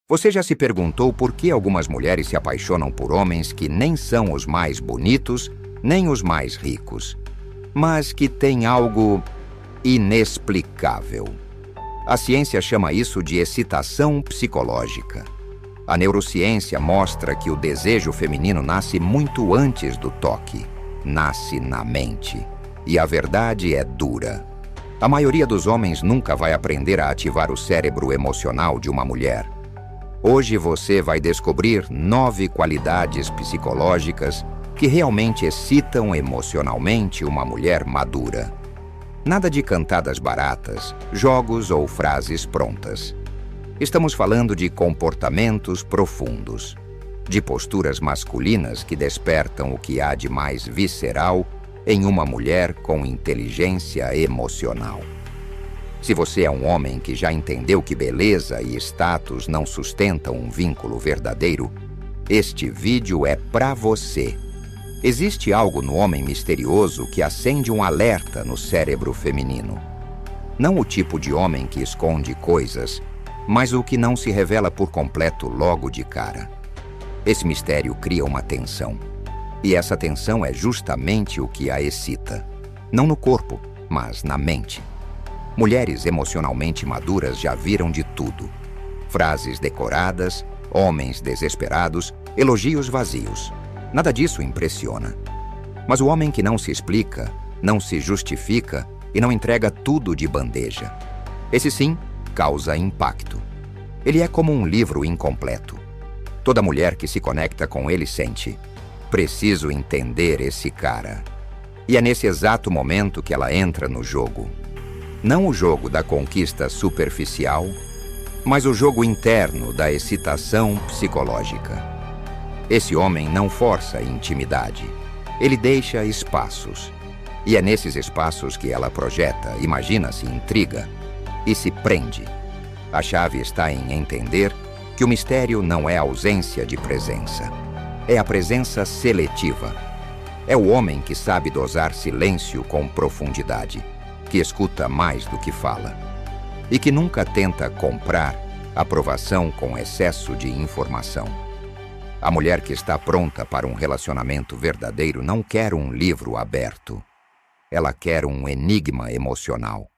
Você já se perguntou por que algumas mulheres se apaixonam por homens que nem são os mais bonitos, nem os mais ricos, mas que têm algo inexplicável? A ciência chama isso de excitação psicológica. A neurociência mostra que o desejo feminino nasce muito antes do toque, nasce na mente. E a verdade é dura. A maioria dos homens nunca vai aprender a ativar o cérebro emocional de uma mulher. Hoje você vai descobrir 9 qualidades psicológicas que realmente excitam emocionalmente uma mulher madura. Nada de cantadas baratas, jogos ou frases prontas. Estamos falando de comportamentos profundos, de posturas masculinas que despertam o que há de mais visceral em uma mulher com inteligência emocional. Se você é um homem que já entendeu que beleza e status não sustentam um vínculo verdadeiro, este vídeo é pra você. Existe algo no homem misterioso que acende um alerta no cérebro feminino. Não o tipo de homem que esconde coisas, mas o que não se revela por completo logo de cara. Esse mistério cria uma tensão. E essa tensão é justamente o que a excita. Não no corpo, mas na mente. Mulheres emocionalmente maduras já viram de tudo. Frases decoradas, homens desesperados, elogios vazios. Nada disso impressiona. Mas o homem que não se explica, não se justifica e não entrega tudo de bandeja. Esse sim causa impacto. Ele é como um livro incompleto. Toda mulher que se conecta com ele sente: preciso entender esse cara. E é nesse exato momento que ela entra no jogo. Não o jogo da conquista superficial, mas o jogo interno da excitação psicológica. Esse homem não força a intimidade. Ele deixa espaços. E é nesses espaços que ela projeta, imagina-se, intriga e se prende. A chave está em entender que o mistério não é a ausência de presença. É a presença seletiva. É o homem que sabe dosar silêncio com profundidade, que escuta mais do que fala e que nunca tenta comprar aprovação com excesso de informação. A mulher que está pronta para um relacionamento verdadeiro não quer um livro aberto. Ela quer um enigma emocional.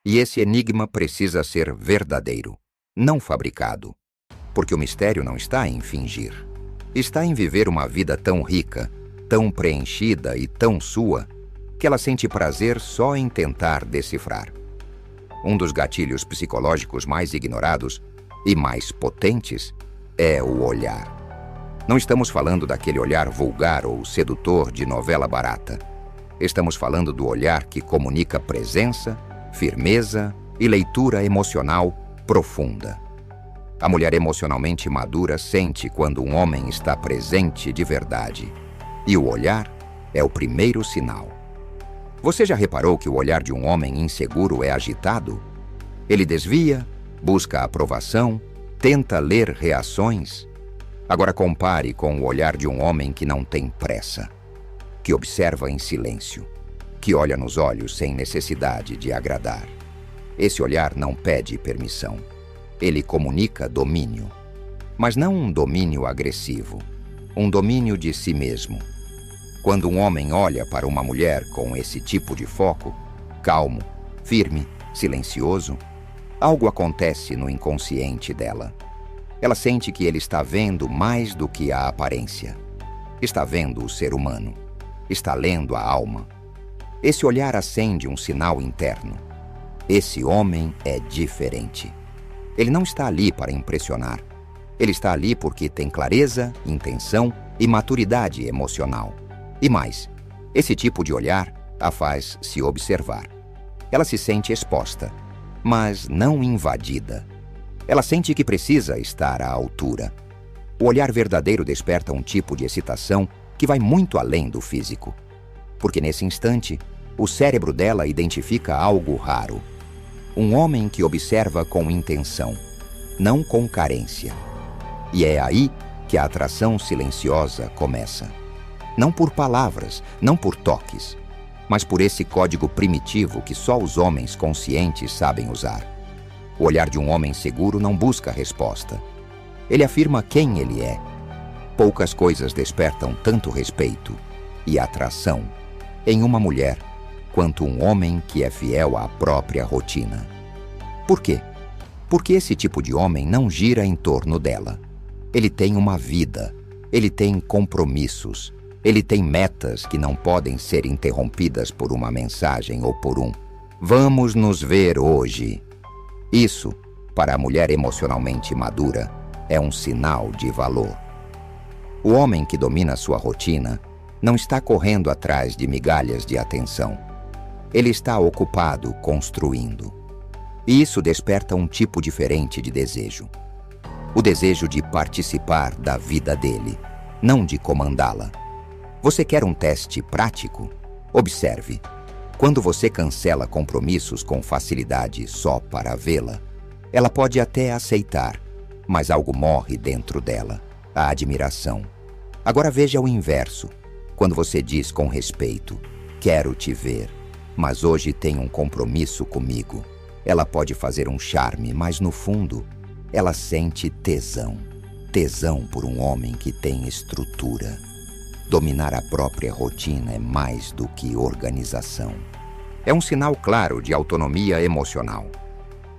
E esse enigma precisa ser verdadeiro, não fabricado, porque o mistério não está em fingir. Está em viver uma vida tão rica, tão preenchida e tão sua, que ela sente prazer só em tentar decifrar. Um dos gatilhos psicológicos mais ignorados e mais potentes é o olhar. Não estamos falando daquele olhar vulgar ou sedutor de novela barata. Estamos falando do olhar que comunica presença, firmeza e leitura emocional profunda. A mulher emocionalmente madura sente quando um homem está presente de verdade. E o olhar é o primeiro sinal. Você já reparou que o olhar de um homem inseguro é agitado? Ele desvia, busca aprovação, tenta ler reações. Agora compare com o olhar de um homem que não tem pressa, que observa em silêncio, que olha nos olhos sem necessidade de agradar. Esse olhar não pede permissão. Ele comunica domínio, mas não um domínio agressivo, um domínio de si mesmo. Quando um homem olha para uma mulher com esse tipo de foco, calmo, firme, silencioso, algo acontece no inconsciente dela. Ela sente que ele está vendo mais do que a aparência. Está vendo o ser humano. Está lendo a alma. Esse olhar acende um sinal interno. Esse homem é diferente. Ele não está ali para impressionar. Ele está ali porque tem clareza, intenção e maturidade emocional. E mais, esse tipo de olhar a faz se observar. Ela se sente exposta, mas não invadida. Ela sente que precisa estar à altura. O olhar verdadeiro desperta um tipo de excitação que vai muito além do físico. Porque nesse instante, o cérebro dela identifica algo raro. Um homem que observa com intenção, não com carência. E é aí que a atração silenciosa começa. Não por palavras, não por toques, mas por esse código primitivo que só os homens conscientes sabem usar. O olhar de um homem seguro não busca resposta. Ele afirma quem ele é. Poucas coisas despertam tanto respeito e atração em uma mulher quanto um homem que é fiel à própria rotina. Por quê? Porque esse tipo de homem não gira em torno dela. Ele tem uma vida, ele tem compromissos, ele tem metas que não podem ser interrompidas por uma mensagem ou por um "vamos nos ver hoje". Isso, para a mulher emocionalmente madura, é um sinal de valor. O homem que domina sua rotina não está correndo atrás de migalhas de atenção. Ele está ocupado construindo. E isso desperta um tipo diferente de desejo. O desejo de participar da vida dele, não de comandá-la. Você quer um teste prático? Observe. Quando você cancela compromissos com facilidade só para vê-la, ela pode até aceitar, mas algo morre dentro dela, a admiração. Agora veja o inverso. Quando você diz com respeito, "quero te ver, mas hoje tem um compromisso comigo", ela pode fazer um charme, mas no fundo, ela sente tesão. Tesão por um homem que tem estrutura. Dominar a própria rotina é mais do que organização. É um sinal claro de autonomia emocional,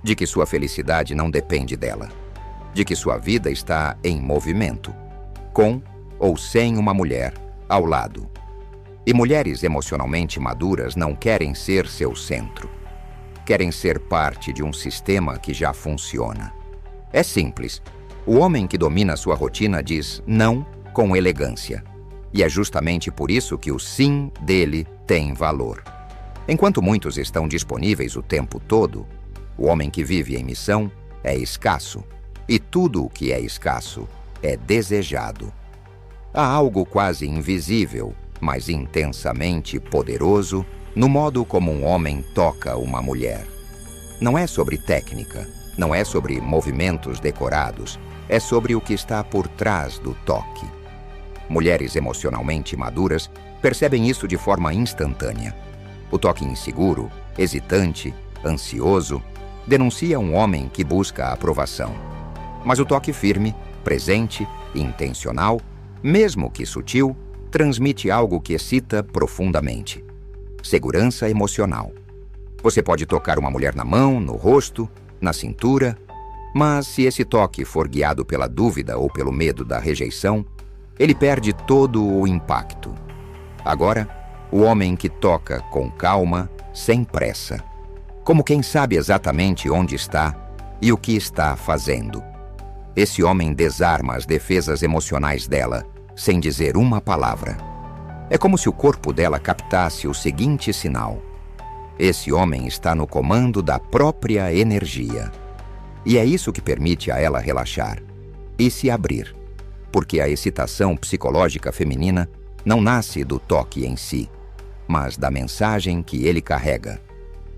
de que sua felicidade não depende dela, de que sua vida está em movimento, com ou sem uma mulher ao lado. E mulheres emocionalmente maduras não querem ser seu centro. Querem ser parte de um sistema que já funciona. É simples. O homem que domina sua rotina diz não com elegância. E é justamente por isso que o sim dele tem valor. Enquanto muitos estão disponíveis o tempo todo, o homem que vive em missão é escasso. E tudo o que é escasso é desejado. Há algo quase invisível, mas intensamente poderoso, no modo como um homem toca uma mulher. Não é sobre técnica, não é sobre movimentos decorados, é sobre o que está por trás do toque. Mulheres emocionalmente maduras percebem isso de forma instantânea. O toque inseguro, hesitante, ansioso, denuncia um homem que busca a aprovação. Mas o toque firme, presente, intencional, mesmo que sutil, transmite algo que excita profundamente. Segurança emocional. Você pode tocar uma mulher na mão, no rosto, na cintura, mas se esse toque for guiado pela dúvida ou pelo medo da rejeição, ele perde todo o impacto. Agora, o homem que toca com calma, sem pressa, como quem sabe exatamente onde está e o que está fazendo. Esse homem desarma as defesas emocionais dela, sem dizer uma palavra. É como se o corpo dela captasse o seguinte sinal: esse homem está no comando da própria energia. E é isso que permite a ela relaxar e se abrir, porque a excitação psicológica feminina não nasce do toque em si, mas da mensagem que ele carrega.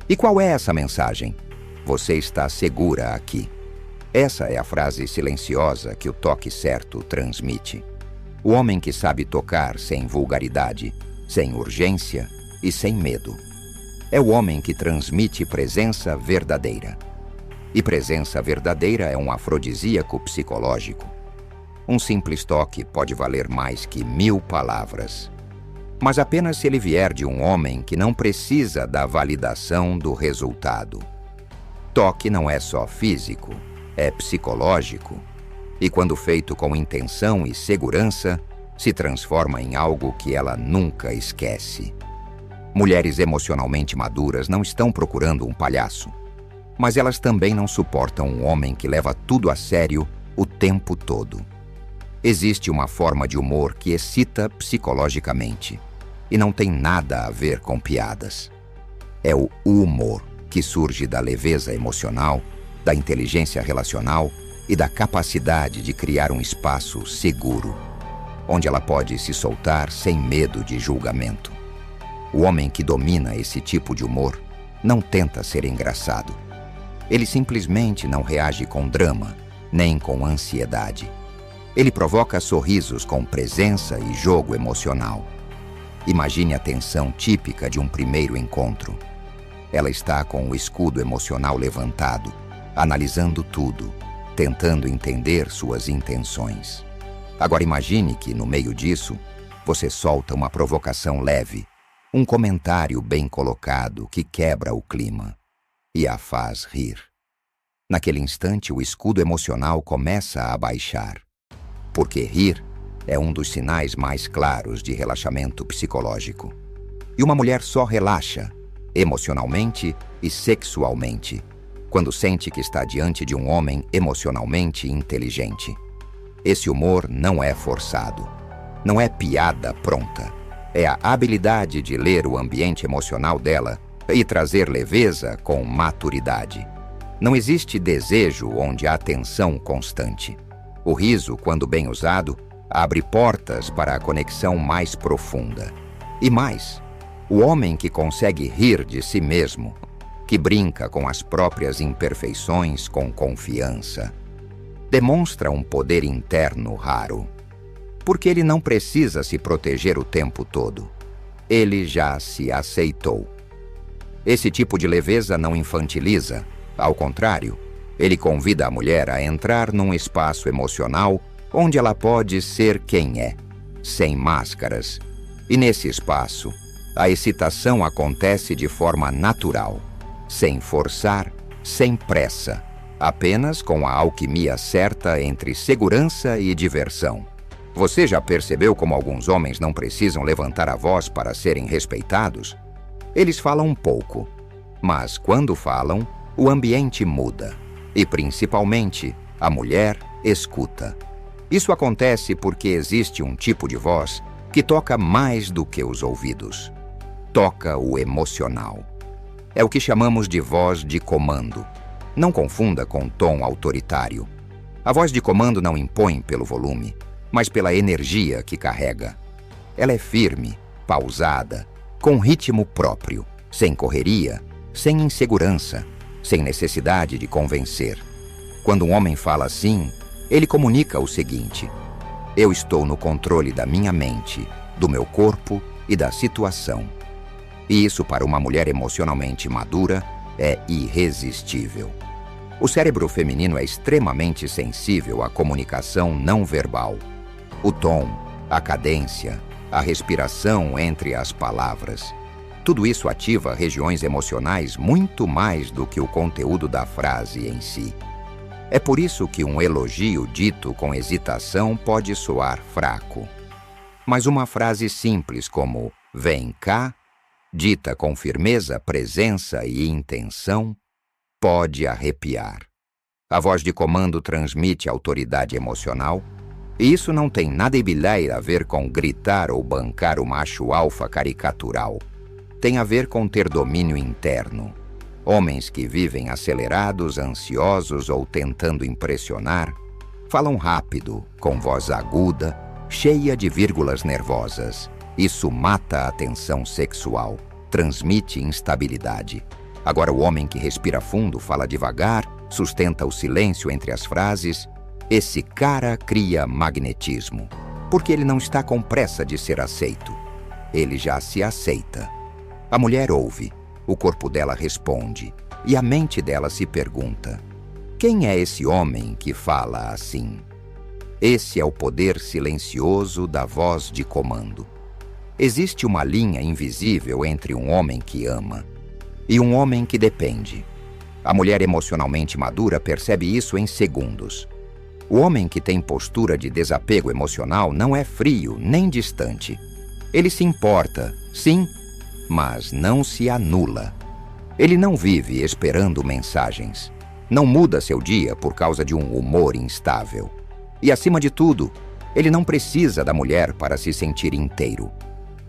E qual é essa mensagem? Você está segura aqui. Essa é a frase silenciosa que o toque certo transmite. O homem que sabe tocar sem vulgaridade, sem urgência e sem medo. É o homem que transmite presença verdadeira. E presença verdadeira é um afrodisíaco psicológico. Um simples toque pode valer mais que 1000 palavras. Mas apenas se ele vier de um homem que não precisa da validação do resultado. Toque não é só físico, é psicológico. E quando feito com intenção e segurança, se transforma em algo que ela nunca esquece. Mulheres emocionalmente maduras não estão procurando um palhaço, mas elas também não suportam um homem que leva tudo a sério o tempo todo. Existe uma forma de humor que excita psicologicamente e não tem nada a ver com piadas. É o humor que surge da leveza emocional, da inteligência relacional e da capacidade de criar um espaço seguro, onde ela pode se soltar sem medo de julgamento. O homem que domina esse tipo de humor não tenta ser engraçado. Ele simplesmente não reage com drama, nem com ansiedade. Ele provoca sorrisos com presença e jogo emocional. Imagine a tensão típica de um primeiro encontro. Ela está com o escudo emocional levantado, analisando tudo, tentando entender suas intenções. Agora imagine que, no meio disso, você solta uma provocação leve, um comentário bem colocado que quebra o clima e a faz rir. Naquele instante, o escudo emocional começa a baixar, porque rir é um dos sinais mais claros de relaxamento psicológico. E uma mulher só relaxa, emocionalmente e sexualmente, quando sente que está diante de um homem emocionalmente inteligente. Esse humor não é forçado, não é piada pronta. É a habilidade de ler o ambiente emocional dela e trazer leveza com maturidade. Não existe desejo onde há tensão constante. O riso, quando bem usado, abre portas para a conexão mais profunda. E mais, o homem que consegue rir de si mesmo, que brinca com as próprias imperfeições com confiança, demonstra um poder interno raro. Porque ele não precisa se proteger o tempo todo. Ele já se aceitou. Esse tipo de leveza não infantiliza. Ao contrário, ele convida a mulher a entrar num espaço emocional onde ela pode ser quem é, sem máscaras. E nesse espaço, a excitação acontece de forma natural, sem forçar, sem pressa, apenas com a alquimia certa entre segurança e diversão. Você já percebeu como alguns homens não precisam levantar a voz para serem respeitados? Eles falam pouco, mas quando falam, o ambiente muda. E principalmente, a mulher escuta. Isso acontece porque existe um tipo de voz que toca mais do que os ouvidos. Toca o emocional. É o que chamamos de voz de comando. Não confunda com tom autoritário. A voz de comando não impõe pelo volume, mas pela energia que carrega. Ela é firme, pausada, com ritmo próprio, sem correria, sem insegurança, sem necessidade de convencer. Quando um homem fala assim, ele comunica o seguinte: eu estou no controle da minha mente, do meu corpo e da situação. E isso, para uma mulher emocionalmente madura, é irresistível. O cérebro feminino é extremamente sensível à comunicação não verbal. O tom, a cadência, a respiração entre as palavras. Tudo isso ativa regiões emocionais muito mais do que o conteúdo da frase em si. É por isso que um elogio dito com hesitação pode soar fraco. Mas uma frase simples como "vem cá", dita com firmeza, presença e intenção, pode arrepiar. A voz de comando transmite autoridade emocional, e isso não tem nada a ver com gritar ou bancar o macho alfa caricatural. Tem a ver com ter domínio interno. Homens que vivem acelerados, ansiosos ou tentando impressionar, falam rápido, com voz aguda, cheia de vírgulas nervosas. Isso mata a tensão sexual, transmite instabilidade. Agora o homem que respira fundo, fala devagar, sustenta o silêncio entre as frases. Esse cara cria magnetismo, porque ele não está com pressa de ser aceito. Ele já se aceita. A mulher ouve, o corpo dela responde, e a mente dela se pergunta: quem é esse homem que fala assim? Esse é o poder silencioso da voz de comando. Existe uma linha invisível entre um homem que ama e um homem que depende. A mulher emocionalmente madura percebe isso em segundos. O homem que tem postura de desapego emocional não é frio nem distante. Ele se importa, sim, mas não se anula. Ele não vive esperando mensagens. Não muda seu dia por causa de um humor instável. E, acima de tudo, ele não precisa da mulher para se sentir inteiro.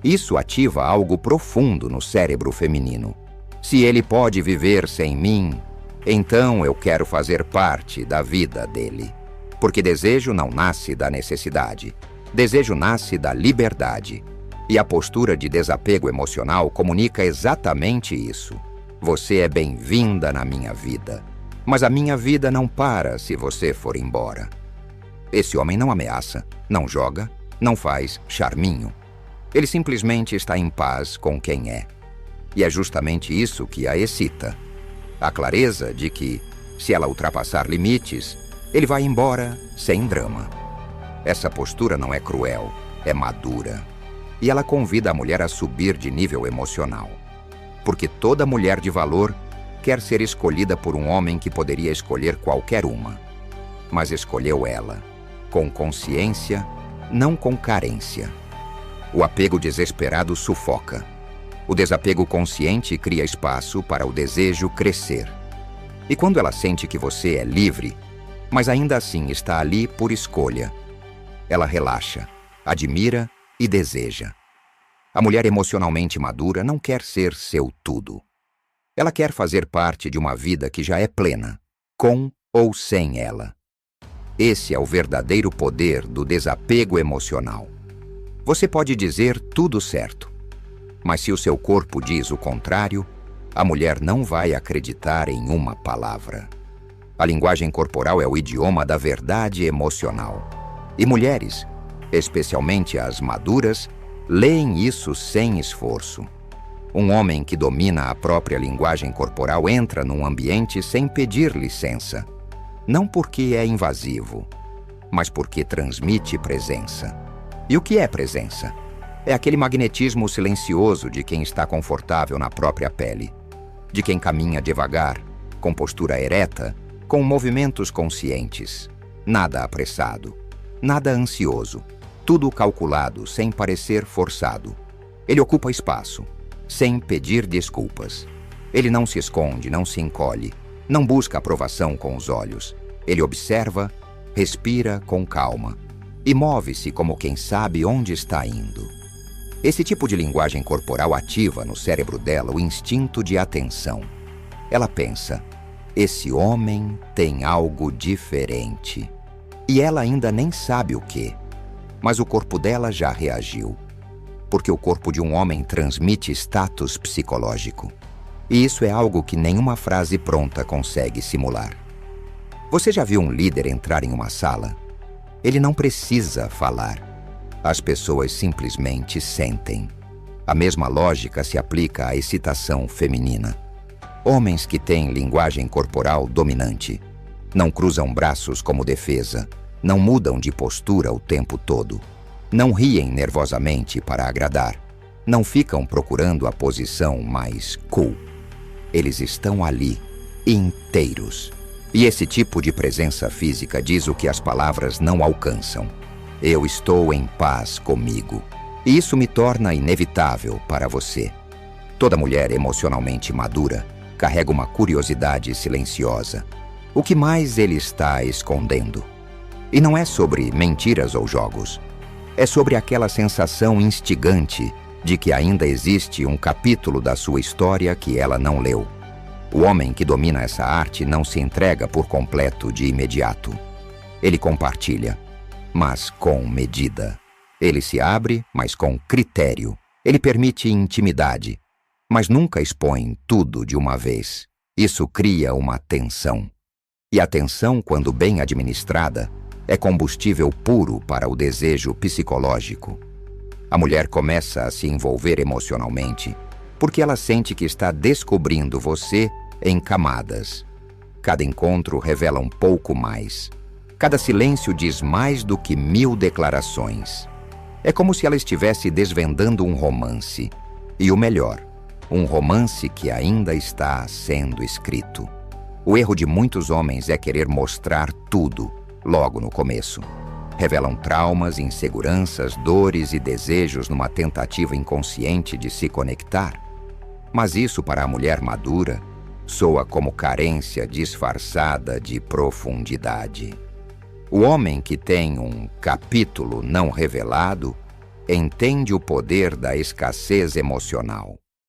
Isso ativa algo profundo no cérebro feminino. Se ele pode viver sem mim, então eu quero fazer parte da vida dele. Porque desejo não nasce da necessidade. Desejo nasce da liberdade. E a postura de desapego emocional comunica exatamente isso. Você é bem-vinda na minha vida. Mas a minha vida não para se você for embora. Esse homem não ameaça, não joga, não faz charminho. Ele simplesmente está em paz com quem é. E é justamente isso que a excita. A clareza de que, se ela ultrapassar limites, Ele vai embora sem drama. Essa postura não é cruel, é madura. E ela convida a mulher a subir de nível emocional. Porque toda mulher de valor quer ser escolhida por um homem que poderia escolher qualquer uma. Mas escolheu ela, com consciência, não com carência. O apego desesperado sufoca. O desapego consciente cria espaço para o desejo crescer. E quando ela sente que você é livre, mas ainda assim está ali por escolha, ela relaxa, admira e deseja. A mulher emocionalmente madura não quer ser seu tudo. Ela quer fazer parte de uma vida que já é plena, com ou sem ela. Esse é o verdadeiro poder do desapego emocional. Você pode dizer tudo certo, mas se o seu corpo diz o contrário, a mulher não vai acreditar em uma palavra. A linguagem corporal é o idioma da verdade emocional. E mulheres, especialmente as maduras, leem isso sem esforço. Um homem que domina a própria linguagem corporal entra num ambiente sem pedir licença. Não porque é invasivo, mas porque transmite presença. E o que é presença? É aquele magnetismo silencioso de quem está confortável na própria pele. De quem caminha devagar, com postura ereta, com movimentos conscientes. Nada apressado, nada ansioso. Tudo calculado, sem parecer forçado. Ele ocupa espaço, sem pedir desculpas. Ele não se esconde, não se encolhe, não busca aprovação com os olhos. Ele observa, respira com calma e move-se como quem sabe onde está indo. Esse tipo de linguagem corporal ativa no cérebro dela o instinto de atenção. Ela pensa, esse homem tem algo diferente. E ela ainda nem sabe o quê. Mas o corpo dela já reagiu. Porque o corpo de um homem transmite status psicológico. E isso é algo que nenhuma frase pronta consegue simular. Você já viu um líder entrar em uma sala? Ele não precisa falar. As pessoas simplesmente sentem. A mesma lógica se aplica à excitação feminina. Homens que têm linguagem corporal dominante não cruzam braços como defesa, não mudam de postura o tempo todo, não riem nervosamente para agradar, não ficam procurando a posição mais cool. Eles estão ali, inteiros. E esse tipo de presença física diz o que as palavras não alcançam. Eu estou em paz comigo. E isso me torna inevitável para você. Toda mulher emocionalmente madura carrega uma curiosidade silenciosa. O que mais ele está escondendo? E não é sobre mentiras ou jogos. É sobre aquela sensação instigante de que ainda existe um capítulo da sua história que ela não leu. O homem que domina essa arte não se entrega por completo de imediato. Ele compartilha, mas com medida. Ele se abre, mas com critério. Ele permite intimidade, mas nunca expõe tudo de uma vez. Isso cria uma tensão. E a tensão, quando bem administrada, é combustível puro para o desejo psicológico. A mulher começa a se envolver emocionalmente porque ela sente que está descobrindo você em camadas. Cada encontro revela um pouco mais. Cada silêncio diz mais do que 1000 declarações. É como se ela estivesse desvendando um romance. E o melhor, um romance que ainda está sendo escrito. O erro de muitos homens é querer mostrar tudo, logo no começo. Revelam traumas, inseguranças, dores e desejos numa tentativa inconsciente de se conectar. Mas isso, para a mulher madura, soa como carência disfarçada de profundidade. O homem que tem um capítulo não revelado entende o poder da escassez emocional.